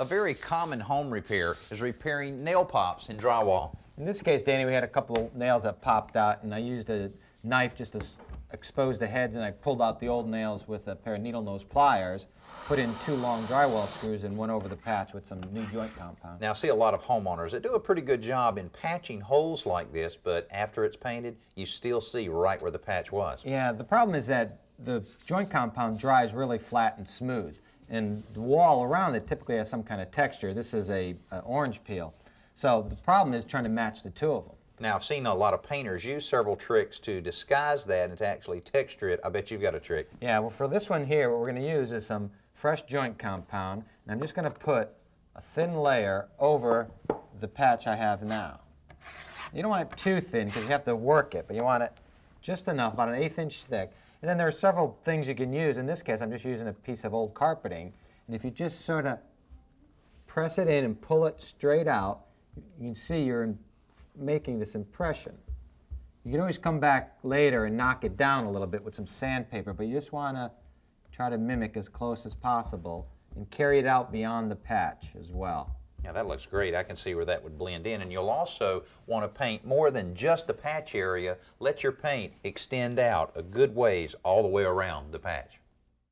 A very common home repair is repairing nail pops in drywall. In this case, Danny, we had a couple of nails that popped out, and I used a knife just to expose the heads, and I pulled out the old nails with a pair of needle nose pliers, put in 2 long drywall screws, and went over the patch with some new joint compound. Now, I see a lot of homeowners that do a pretty good job in patching holes like this, but after it's painted, you still see right where the patch was. Yeah, the problem is that the joint compound dries really flat and smooth, and the wall around it typically has some kind of texture. This is a orange peel. So the problem is trying to match the 2 of them. Now, I've seen a lot of painters use several tricks to disguise that and to actually texture it. I bet you've got a trick. Yeah, well, for this one here, what we're going to use is some fresh joint compound, and I'm just going to put a thin layer over the patch I have now. You don't want it too thin because you have to work it, but you want it just enough, about an 1/8 inch thick. And then there are several things you can use. In this case, I'm just using a piece of old carpeting, and if you just sort of press it in and pull it straight out, you can see you're making this impression. You can always come back later and knock it down a little bit with some sandpaper, but you just want to try to mimic as close as possible and carry it out beyond the patch as well. Now, that looks great. I can see where that would blend in. And you'll also want to paint more than just the patch area. Let your paint extend out a good ways all the way around the patch.